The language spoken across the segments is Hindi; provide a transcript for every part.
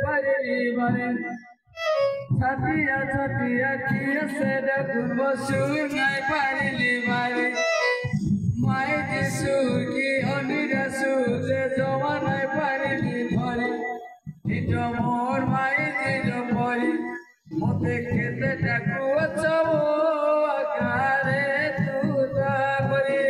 पारिली बारे छातिया छातिया किया से डकुन सुर नहीं पारिली बारे माई जी सुर की अनिरा सुर से जमा नहीं पारिली भरे इतो मोर माई जी जो परी मते खेते डाकू चबो आगारे तू तापरी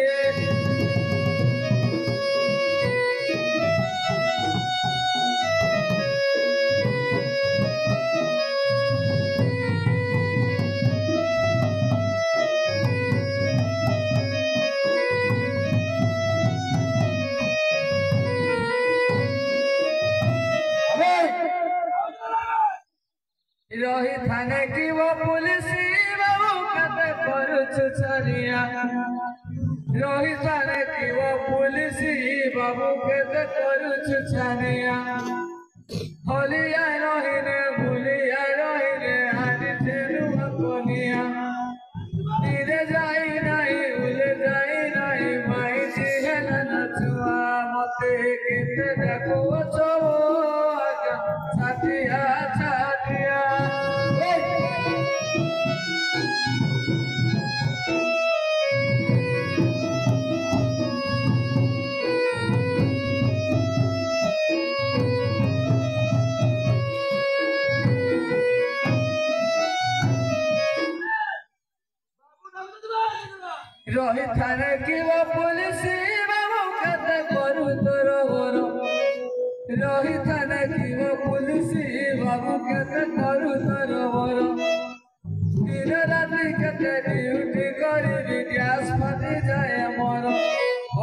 रही थाने की वो पुलिस बाबू कते करुछु छरिया रही थाने की वो पुलिस बाबू कते करुछु छरिया होलिया रहीने भूलिया रहीने हानि तेनु कोनिया धीरे जाई नहीं उले जाई नहीं माई जी है नचुआ मते केते देखो चबो छातिया छातिया रही थाने की वो पुलिस बाबू कते करू तोर बर रही थाने की वो पुलिस बाबू कते करू तोर बर दिन राति कते ड्यूटी करी ग्यास फाटी जाए मोर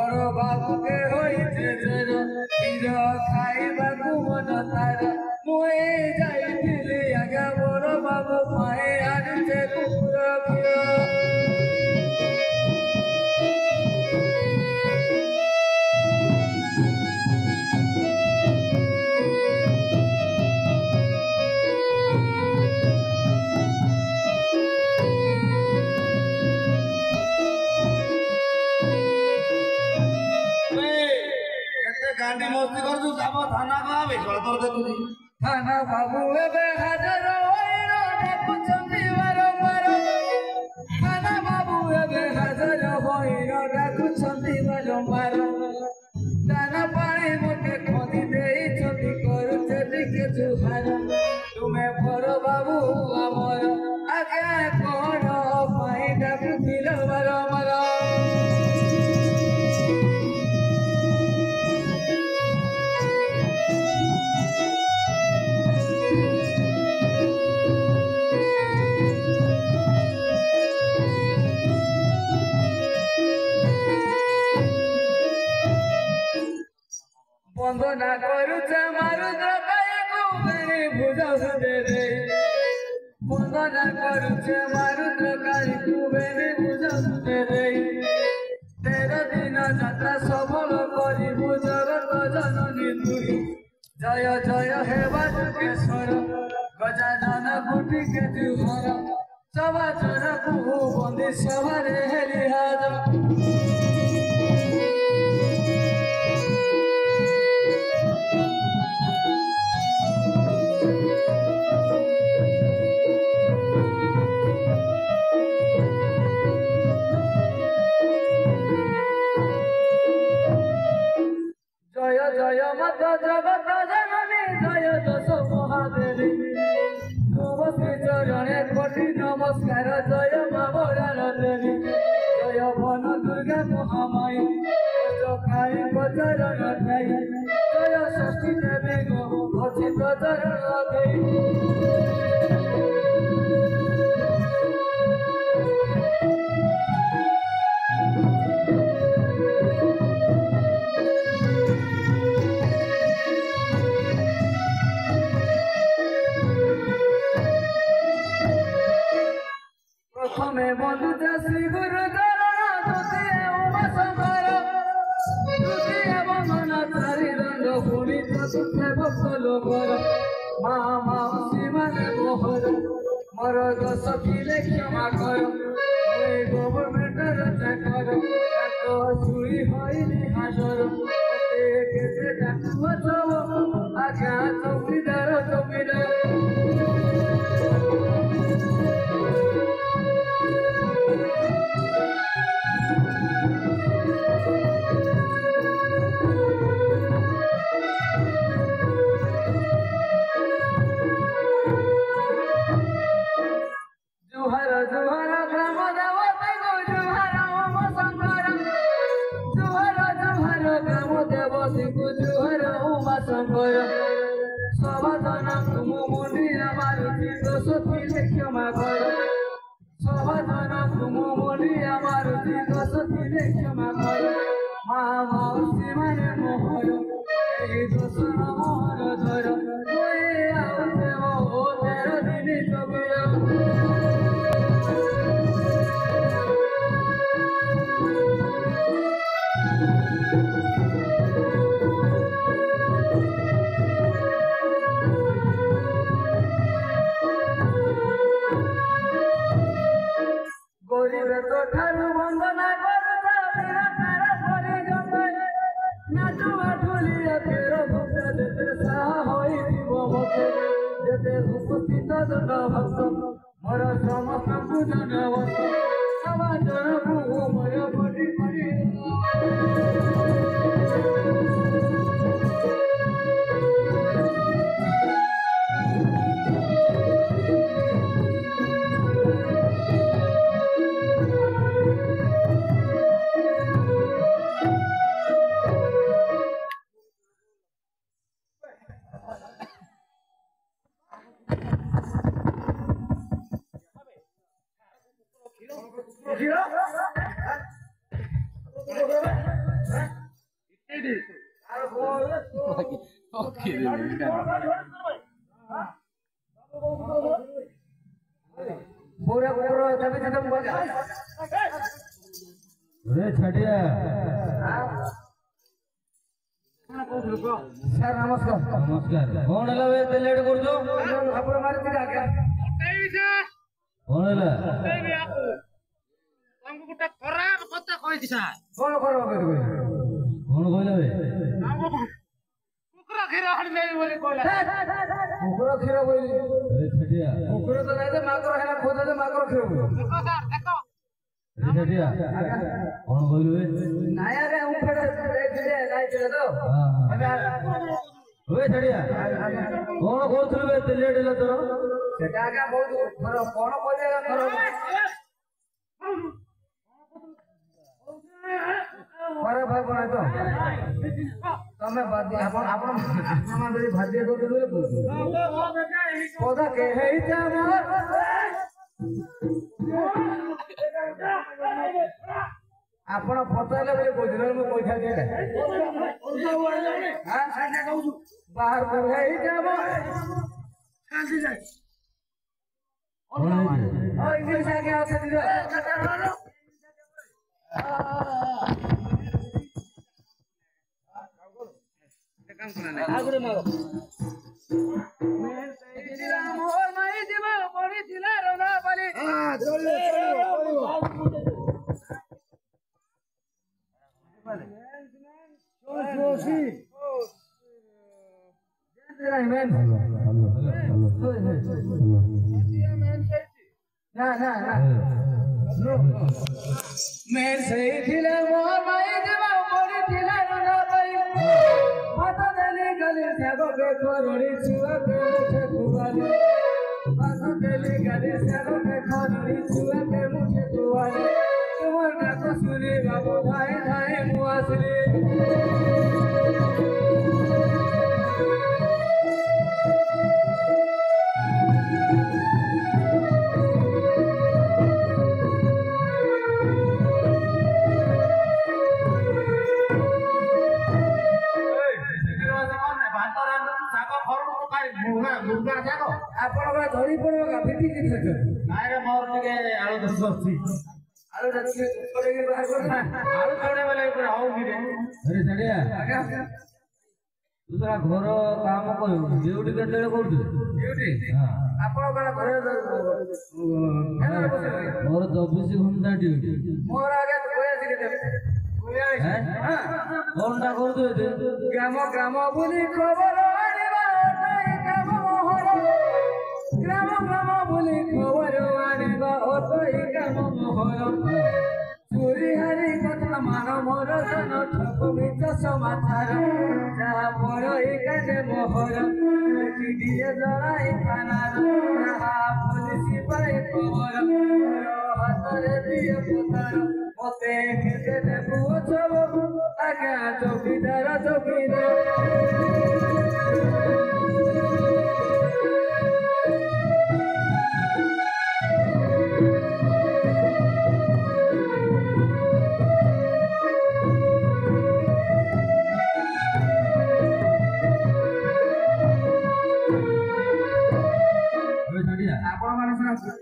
और बाबू के होई जे जर हीर खाइबाकू मन तार मुई जाइथिली आगा मोर बाबू पाए आनिते कुकुर फिर गांडी मस्ती कर तू जाबो थाना को आबे तोर देखुजी थाना बाबू एबे हाजर होइरो डाकुचंदी बारंबार थाना बाबू एबे हाजर होइरो डाकुचंदी बारंबार दाना पानी मोटे खोदी देई छति करूचे टिके जुहार तुमे भर बाबू हमर आगे कोन पाई डाकुथिल बारंबार बंदना करुचे मारुद्र कायकू बेनी बुझाऊ दे रे बंदना करुचे मारुद्र कायकू बेनी बुझाऊ दे रे 13 दिन जात्रा सफल करिबु जगत जननी तुई जय जय हे बाजुकेश्वर गजानन कोटि के जुहर सभा चरकू बंदी सभारे हेलिहाज जय मत जगत जननी जय दश महादेवी तुम श्री चरणे कोटि नमस्कार जय मामरार देवी जय वन दुर्गा महामाई खाई चरण खाई जय षष्ठी देवी गो भजित चरण देवी में बंधुते श्री गुरु चरण द्वितीय उमा शंकर तृतीय बंधन चारि दंड पुणी चतुर्थ भक्त लोकर माउसी माने मोहर मोर दोष थिले क्षमा कर गवर्नमेंट चाकर चुरी हईनी हाजर केते डाकु आज्ञा चौकीदार ସମାଧାନ ତୁମ ମଣ୍ଡିଆ ମାରୁଛି ଦୋଷ ଥିଲେ କ୍ଷମା କର ସମାଧାନ ତୁମ ମଣ୍ଡିଆ ମାରୁଛି ଦୋଷ ଥିଲେ କ୍ଷମା କର ମା ମାଉସୀ ମାନେ ମୋହର ଏହି ଦୋଷର ମୋହର ଧର ଆଉ ଦେବ ଓ 13 ଦିନ ଜଗିର গরিবে তো ঠারু বন্দনা করতা বিনা তার পরি গতে নাচুয়া ঢুলিয়া তের ভক্ত যেতে সাহা হইব মতে যেতে উপস্থিত দণ্ড ভক্ত মোর সমস্ত জনবত সমাজর ভূময় পটি পটি पूरा पूरा तभी खत्म हो गया रे छटिया सर नमस्कार नमस्कार कौन है वे ते लेट कर जो ଆପଣ ମାରିଛି ଆଜ୍ଞା कौन है हमको गुटा खराब कथा कहछि सार କଣ କରିବ कौन कहला वे हमको कुकरा घेरा हट नहीं बोले कहला କୁକୁର କ୍ଷୀର ବୋଇଲି रे छटिया କୁକୁର ତ ନାହିଁ ଯେ ମାଙ୍କର ହେଲା ଖୋଜା ଯେ ମାଙ୍କର କ୍ଷୀର ବୋଇଲି देखो सार देखो रे छटिया कौन कहलु वे ନାଇଁ ଆଜ୍ଞା ମୁଁ ଫେରେ ଯାଇଥିଲେ ଯାଇଥିଲେ ତ हां ଏବେ वे छटिया कौन करथुल वे ते लेट ହେଲା ତୋର ସେଟା ଆଜ୍ଞା ବହୁତ କଣ କହିଲେ ଖରାପ ଭାଇ କଣ ତ ତମେ ଆପଣ ଆପଣ ଯଦି ଭାଗ୍ୟ କରୁଥିଲେ ପଦା କେ ହେଇଛି ଆମର ଆପଣ ପଚାରିଲେ ବୋଲି କହୁଥିଲେ ମୁଁ କହିଥାନ୍ତି ବାହାରକୁ ହେଇଛି ଆମର ଇଂଲିଶ ଆଜ୍ଞା ଅଛନ୍ତି ଆଗୁରେ ମାର ମୋର ମାଇ ଯିବ ପଡ଼ିଥିଲା ରନା ପାଲି ନା ନା ନା मैं सही थिले मोर माई देवा मोरी थिला रना पाई पता देली गली सेगो के खोरड़ी छुआ के मुझे दुआली पता देली गली सेगो के खोरड़ी छुआ के मुझे दुआली तुम्हार ना को सुनी बाबू भाई भाई मुआसली ଆପଣଙ୍କର ଧରି ପଡିବ ଗାଭିଟି କିଛି ନାଇଁ ରେ ମୋର ଟିକେ ଆଳୁ ଦୋଷ ଅଛି ଆଳୁ ଛଡେଇକି ବାହାର କରିଦେବା ଆଳୁ ଛଡେଇ ବେଲେ ହଉ କି ରେ रे छटिया ଆଜ୍ଞା ତୁ ସାରା ଘର କାମ କରିବୁ ଡ୍ୟୁଟି କେତେବେଳେ କରୁଛୁ ଡ୍ୟୁଟି ହଁ ଆପଣ କଣ ଘରେ ମୋର 24 ଘଣ୍ଟା ଡ୍ୟୁଟି ମୋର ଆଜ୍ଞା କହିଆଛି କେତେ କଣଟା କରୁଛୁ ଏତେ ଗ୍ରାମ ଗ୍ରାମ ବୁଲି ଖବର ଆଣିବା ଅଟଇ କାମ ମୋହର ଗ୍ରାମ ଗ୍ରାମ ବୁଲି ଖବର ଆଣିବା ଅଟଇ କାମ ମୋହର ଚୋରି ହାରି କଥା ମାନ ମୋର ଜନ ଠକ ମିଛ ସମାଚାର ଯାହା ମୋର ଏଇ କାଣ୍ଡେ ମୋହର ଦିଏ ଜଣାଇ ଥାନାର ଯାହା ପୋଲିସ ପାଏ ଖବର ହାତରେ ଦିଏ ପତାର ମତେ କେତେ ଦେବୁ ଅଛବ ଆଜ୍ଞା ଚୌକିଦାର ଚୌକିଦାର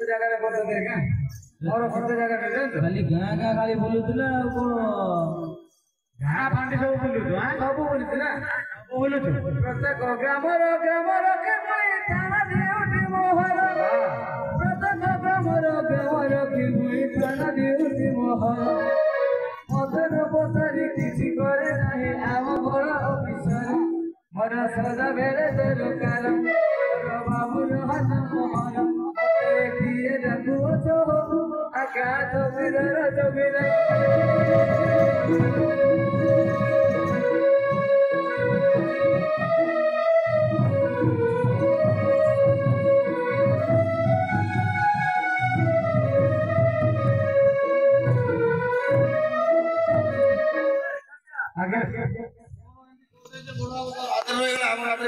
ଜାଗାରେ ବଦ ଦେଖ ମୋର କେତେ ଜାଗାରେ ଜାଣିଛ ଖାଲି ଗାଁ ଗାଁ ଖାଲି ବୁଲୁଥିଲା ଆଉ କଣ ଗାଁ ଫାଣ୍ଡି ସବୁ ବୁଲୁଛୁ ସବୁ ବୁଲିଛି ନା ବୁଲୁଛୁ ପ୍ରତ୍ୟେକ ଗ୍ରାମର କେମଇ ଥାନା ଦେଉଟି ମୋହର ପ୍ରତ୍ୟେକ ଗ୍ରାମର କେମଇ ଥାନା ଦେଉଟି ମୋହର ମଦନ ପସାରି କିଛି କରେ ନାହିଁ ଆମ ବଡ଼ ଅଫିସର ମୋର ସଦାବେଳେ ଦରକାର ମୋର ବାବୁର ହାତ ମୋହର ମତେ କିଏ ଡାକୁଅଛ ଆକା ଜମିଦାର ଜମିଦାର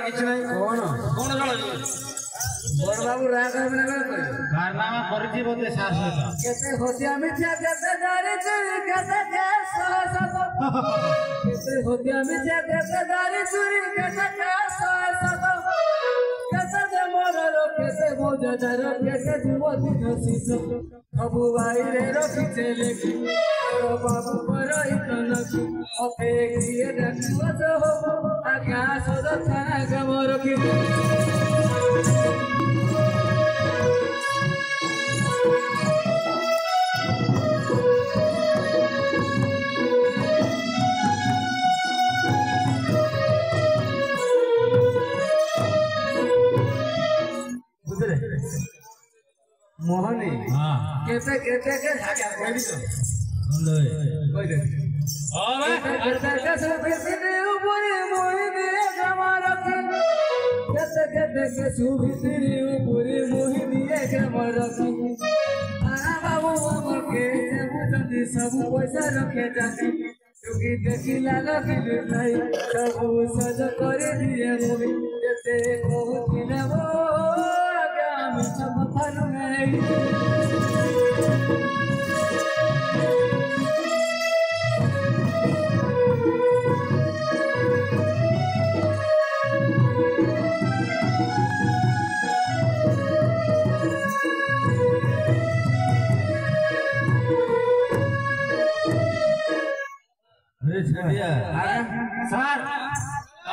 କିଛି ନାହିଁ କଣ କଣ ବଡ଼ ବାବୁ ରାଗ ହେବେ ନା କଣ କାରନାମା କରିଛି ବୋଧେ ସାର୍ ସହିତ କେତେ ହତ୍ୟା ମିଥ୍ୟା କେତେ ଦାରି ଚୋରି କେତେ କେସ ସତ କେତେ ହତ୍ୟା ମିଥ୍ୟା କେତେ ଦାରି ଚୋରି କେତେ କେସ ସତ କେତେ ଦେମରର କେତେ ମୌଜଦାର କେତେ ଯୁବତୀ ନସିସ ସବୁ ବାଇରେ ରଖିଛେ ଲେଖି ମୋର ବାବୁଙ୍କର ହିତ ନଖି ମତେ କିଏ ଡାକୁଅଛ ଆଜ୍ଞା ସଦ ଥାନା କାମ ରଖି मोहनी कैसे कैसे के भाग्य कोई भी कोई दे अरे कैसे कैसे दे ऊपर मोही दे कमर रखी कैसे कैसे के सुभी तेरी ऊपर मोही दिए कमर रखी आना बाबू अमर के बुझंदी सब पैसा रखे जाती क्योंकि देखिला लगी नहीं सब सज करे दिए मोही जैसे कहूतिले वो आगामी सब फल नहीं अरे छड़िया ସାର୍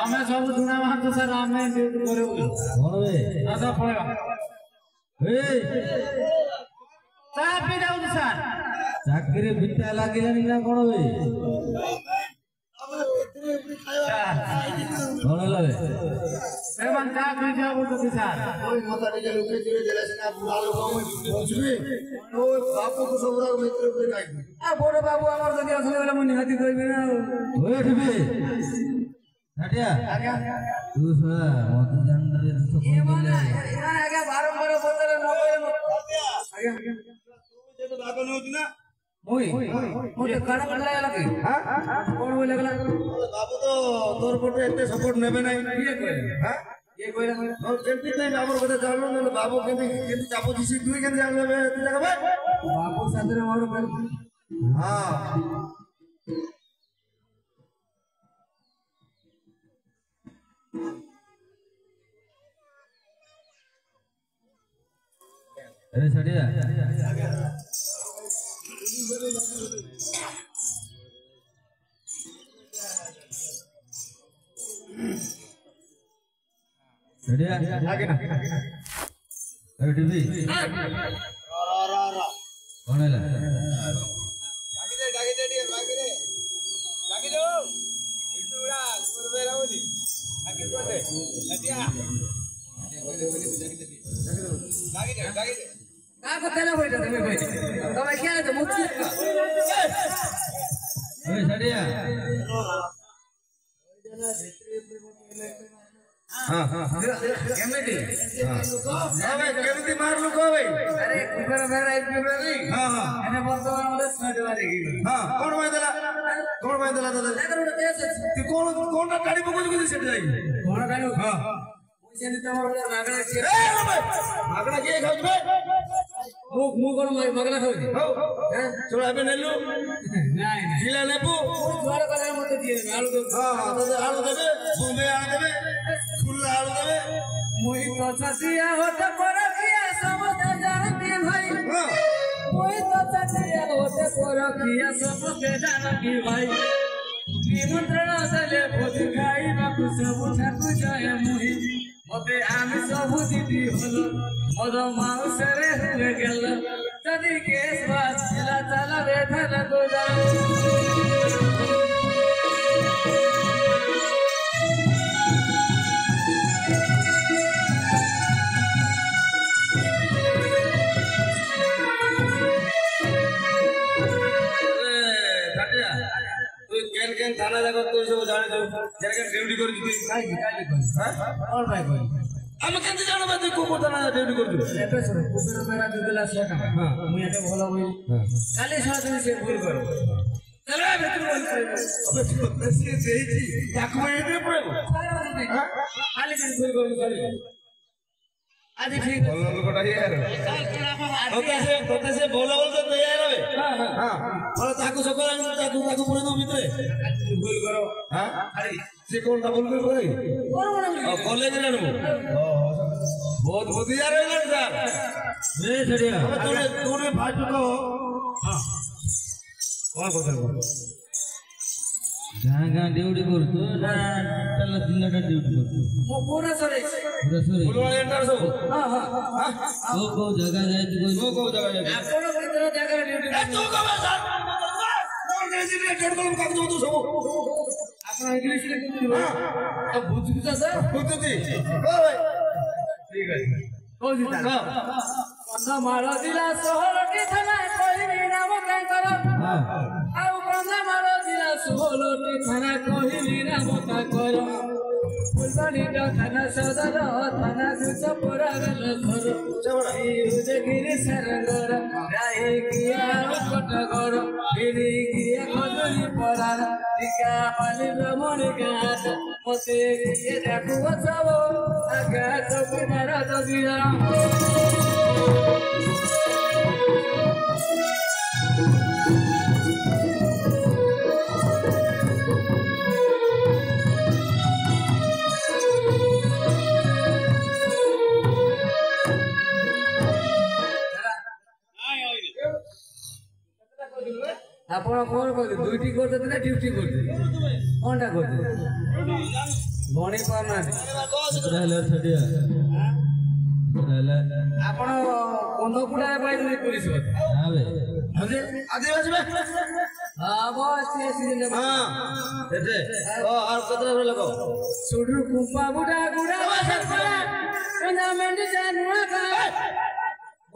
ଆମେ ସବୁ ଜଣା ମାହାନ୍ତ ସାର୍ ଆମେ ଡ୍ୟୁଟି କରିବୁ कौन बे ଦାଦା ପଳେଇବା ए ଚା ପିଇ ଯାଉଛି ସାର୍ ଚାକିରି ବିଟା ଲାଗିଲାନି ନା କଣ ବେ କଣ ହେଲା ବେ ସେମାନେ ଚା ପିଇ ଯାଉ ବୋଲୁଛନ୍ତି ସାର୍ ମତେ ଟିକେ ଲୋକେ ଧୀରେ ଧୀରେ ସିନା ବୁଢା ଲୋକ ବୁଝିବି ଓ ବାପୁକୁ ସବୁର ମିତ୍ର କରି ଖାଇବି आ बड़ बाबू आमर जदि असले बेले मु निहाती कहबी ना ओठ बे छड़िया आज्ञा तू सुना मत जानरे तो ये माने आज्ञा बारंबार बोतले न कहले आज्ञा ଯେତେ ଭାଗ ନେଉଛି ନା मुई मुझे काना पड़ला लगे हां कोन बोले लगला ବାବୁ ତ ତୋର ପଟେ ଏତେ ସପୋର୍ଟ ନେବେ ନାହିଁ ये कहले ये कहले ଆଉ କେମିତି ନାହିଁ ବାବୁର କଥା ଜାଣିଲ ନହେଲେ ବାବୁ କେମିତି ଚାପୁଛି ସେ ଦୁଇ କେମିତି ଜାଣିଲେ ଏତେ ଜାଗା ବେ बाबू सादरे मोर कर ହଁ अरे छड़िया छड़िया अरे टीवी कौन है का को तेला बैठा तुम्हें बैठ तब क्या है तो मुझे अरे छड़िया ହଁ ହଁ ହଁ केमिटी ଭାଇ କେମିତି ମାରିଲୁ କହ ଭାଇ अरे कुकर मेरा एक कुकर नहीं ହଁ ହଁ एने वर्तमान वाला स्टार्ट वाले की ହଁ କଣ ପାଇଁ ଦେଲା ତତେ लेकर उड़े देश ତୁ କଣ ଗାଡି ପକଉଛୁ କି ସେଠି ଯାଇକି कौन काढू ହଁ मुझे नहीं तमर मागणा छे ମାଗଣା କିଏ ଖାଉଛି ବେ मु कोन मागणा खाऊची ହଉ हैं ଚଳ ଏବେ ନେଲୁ नहीं नहीं ଜିଲା ନେବୁ जुआर करे मते दिए आलू दो ହଁ ହଁ ତତେ ଆଳୁ ଦେବେ ବମ୍ବେ ଆଳୁ ଦେବେ ଫୁଲ ଆଳୁ ଦେବେ मुई तो छतिया होत पर किया समझ जानती भाई कोई तो सतिया होते परखिया सब से जानकी भाई निमंत्रण देले भोज खाइबाकु सब ठाकु जय मुहि मते आमी सब दीदी हलो मद माउसरे हुए गेल जदी केस बात चला चला रे धन गोजा थाना जाकर तू सब जाने जो जरा ड्यूटी कर दी काई हां और भाई कोई हम केंते जानो बा तू को थाना ड्यूटी कर दी एटा सुन कुकुर मेरा दुदला सेटा हां मु एटा भला होई काली सारा दिन से भूल करो चला भीतर बोल करे अबे पैसे देही ताको एटे पड़े काली दिन भूल करो चली आज ठीक बोल लोगटा यार तो से बोला बोल तो तैयार है हां और ताको सकोला ताको ताको पुरे दो भीतर भूल करो हां अरे से कोनटा बोल कर कोई कॉलेज रे बहुत बहुत यार है सर रे छड़िया तूने फास्ट को हां कौन बोल गां ड्यूटी कर तू ना चल दिनटा ड्यूटी कर मो पूरा सरे फुलवाड़ी एंटर सब हां हां को जगह जाए तो को जगह जाए आपण भीतर जगह ड्यूटी ए तू को सर कौन कैसे ड्यूटी कर का दो तू सब आपण इंग्लिश रे कुछ तो बुझुता सर बुझती ओए ठीक है हो जीता कंदा मारो दिला सोहलटी थाना कोई नाम काय करो हां आउ कंदा मारो दिला सोहलटी थाना कोई नाम काय करो फुलबानी थाना सदर थाना गुच परागल घर चौड़ाई उदगिरी सरगर राई किया कटगर गिरी किया खजुरी परार टिका पाली ब्रह्मणी गात मते किए देखु बचाओ आगा चौकीदार जगिरा ଆପଣ କଣ କରୁଛନ୍ତି ଦୁଇଟି କରୁଛନ୍ତି ନା ଡ୍ୟୁଟି କରୁଛନ୍ତି କଣଟା କରୁଛନ୍ତି ଗଣି ପାରୁନାହାନ୍ତି ଆପଣ କନ୍ଦକୁଡ଼ା ପାଇଛନ୍ତି ପୋଲିସ आदिवासी में सुडू कुंपा बुढ़ा गुड़ा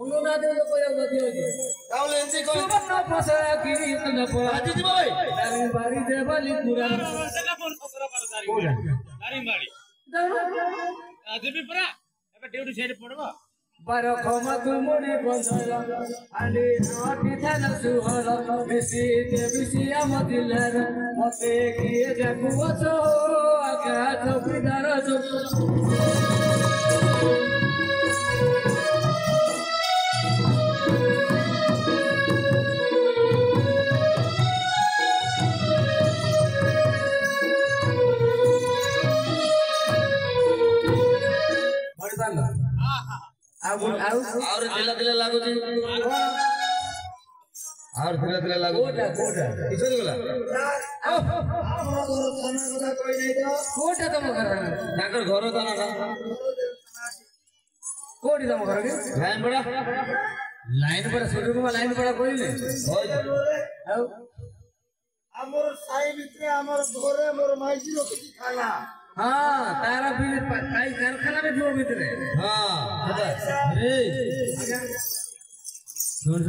उन्होंने दे लोग या बदियो जी तावले इनसे कोई सुबह पसा की न पड़ा आजी जी भाई दारी बारी दे बाली पूरा दारिंबाड़ी देबी परा एबे ड्यूटी सेट पड़बो पर खमा तुमरी बंधरा आली नटी थाना सुहर मिसी देविसी आमदिलर मते किए देखु बचो आका चौकीदार जो और दिला लागो जी और दिला लागो कोटा किसरी गला ଆମର ଘର ଥାନା କଥା କହି ନାହିଁ ତ कोटा तम घर ताकर घर ताना ना कोटी तम घर के लाइन बड़ा सुडू को लाइन पड़ा कोई नहीं आउ ଆମର ସାହି ଭିତରେ ଆମର ଘରେ ମୋର ମାଇକି ରଖିଛି ଖାନା हां तारा भी काई कारखाना में जो भीतर हां अरे सुन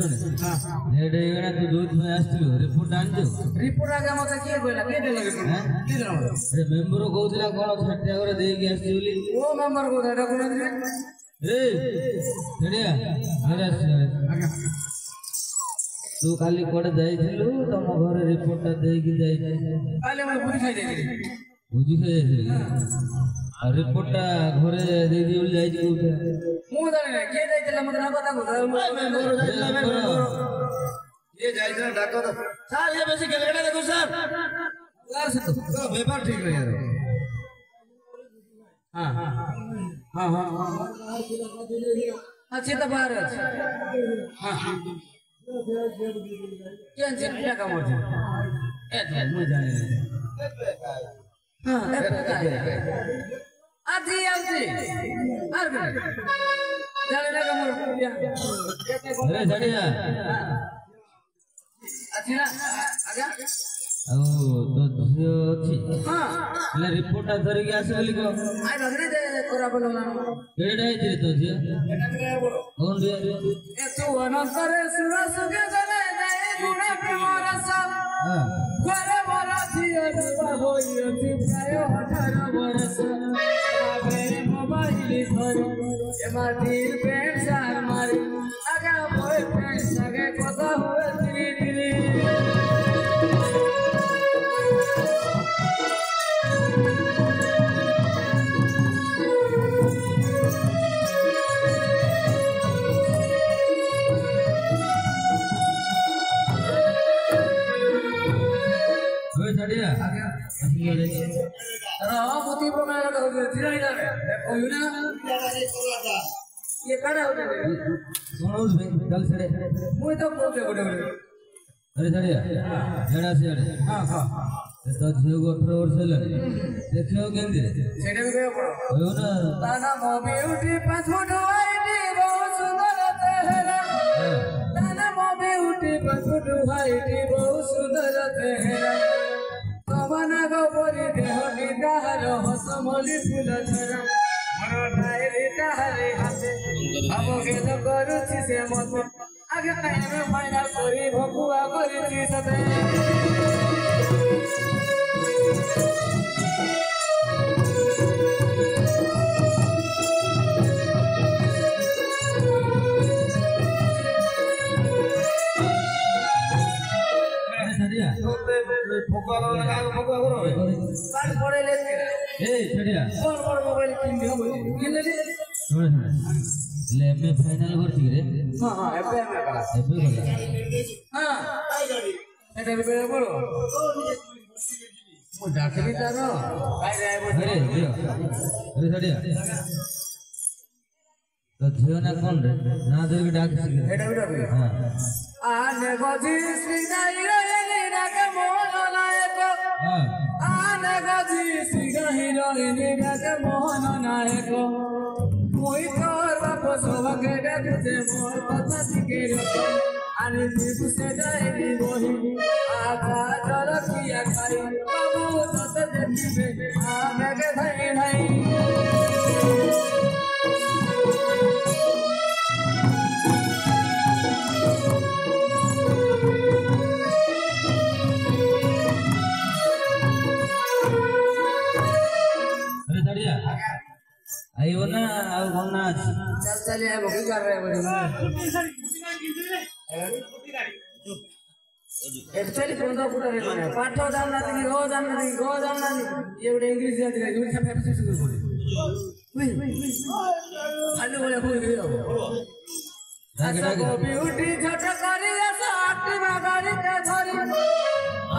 हां हेड एगना तू दूध में आस्तिलो रिपोर्ट आनजो रिपोर्ट आगे मत के बोला के देला रिपोर्ट के देला अरे मेंबर कहउतला कोन छट्या करे देई के आस्ति बोली ओ मेंबर को दादा कोन रे हेडिया मेरा तू खाली कोड जाइथिलु तम घर रिपोर्ट देई के जाई काले मैं बुझ खाई देली बुझी के रिपोर्ट घरे दे दी बोली जाई कोठे मु जाने के जाइतला मत ना पता को ये जाइछन डाको तो सर ये बेसी गलगड़ा देखो सर यार से तो व्यापार ठीक नहीं यार हां अच्छी तो बाहर है हाँ क्या चिट्ठा का मोड़ ए तो मुझे हाँ आधी आधी जाने का मोड़ अरे झड़िया अच्छी ना आजा ଆଉ ତ ଝିଅ ଅଛି हाँ ହେଲେ ରିପୋର୍ଟଟା ଧରିକି ଆସ ବୋଲି କହ आई भगरी दे कोरा बोलो ना କେଡ଼େଟା ହେଇଛି ତ ଝିଅ କଣ ଝିଅ ए तू अनंतरे सुर सुगे गले जाए गुणे प्रेम रस ହଁ घरे मोरा झियो बाबा होई अछि प्राय 18 बरस आबे मोबाइल धरे ए माटीर पेन सार मारी आगा बॉयफ्रेंड सगे কথা हुए धीरे धीरे झड़िया रामपति प्रकार का हो धीरे धीरे कोई ना ये काड़ा हो गए सुनो चल छड़े मुझे तो बोलते गोटे गोटे अरे झड़िया झड़ा से झड़े हाँ हाँ तो झियो को 18 वर्ष हेलाଣି देखियो केंदी सेटा भी कहो पड़ो हो ना ताना मम्मी उठी पांच फुट हाइट बहुत सुंदर तेहरा ताना मम्मी उठी पांच फुट हाइट बहुत सुंदर तेहरा कमना गो परी देह निदार हसमली फूल झरा मरो डायरी डायरी हाथे अब के तो करूची से मत आगे टाइम फाइनल करी भकुआ करी सते झड़िया फोका लगा फोका करो काट पड़े लेते ए झड़िया कौन कौन मोबाइल किन दियो किन ले सुन ले मैं फाइनल करती रे हां हां एबे में करा एबे बोला हां एटा भी बोलो मु डाकली तारो काय जाय बोल अरे झियो अरे झड़िया तो झियो ना कौन रे ना धर के डाक एटा भी डाकली हां आने गजी श्री गाई रे नीरा के मोहन नायक हां आने गजी श्री गाई रे नीरा के मोहन नायक मोई तोर बाप सोवा के देखते मोर पता के रे आने जीव से जाई बोही आगा जल किया खाई बाबू तत देखिबे आने के भाई भाई आइयो ना आओ घूमना चल चले अब की कर रहे हो एक्चुअली कौन सा पूरा है माने पाठो दाम ना दी गो दाम ना दी गो दाम ना दी ये उड़े इंग्लिश जाती है यूं सब पैसे से बोले खाली बोले हो गयो आसा को ब्यूटी झट करी आसा आटी बागारी के धरी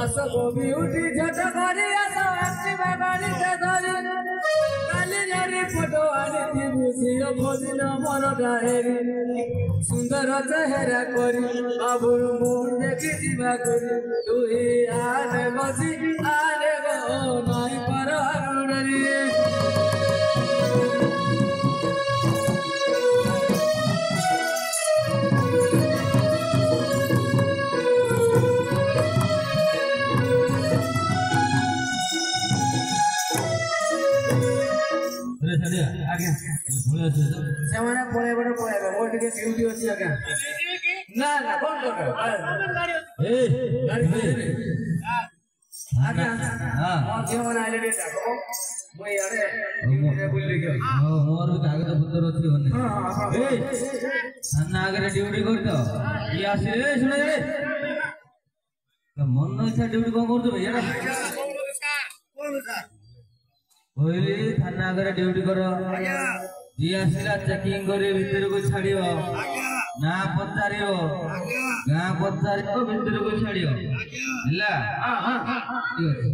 आसा को ब्यूटी झट करी आसा आटी बागारी के धरी काली नारी फोटो आनी थी बुझियो भोजिनो मोर डायरी सुंदर चेहरा करी बाबुर मुंड देखी जीवा करी तू ही आने बजी आने गो नाई पर हरुणरी आगे ସେମାନେ ପଳେଇ ବଡ଼ ପଳେଇବେ ମୋର ଟିକେ ଡ୍ୟୁଟି ଅଛି ଆଜ୍ଞା ନା ନା କଣ କର ए ଗାଡ଼ି ଧରିବେ ଆଜ୍ଞା हां ମୋ ଝିଅମାନେ ଆଇଲେ ଟିକେ ଡାକ ମୁଁ ଇଆଡ଼େ ଡ୍ୟୁଟିରେ ବୁଲିକି ଅଛି मोर कागज पत्र अछि होने ହଁ ହଁ ଆପଣ ए थाना आगे ड्यूटी करत ई आसे ए सुने रे मन इच्छा ड्यूटी कोन करतो भैया ओइली थाना आगे ड्यूटी करो जी आसिला चेकिंग करे भीतर को छाड़ियो ना पचारियो गां पचारियो भीतर को छाड़ियो हला हां हां ठीक अछि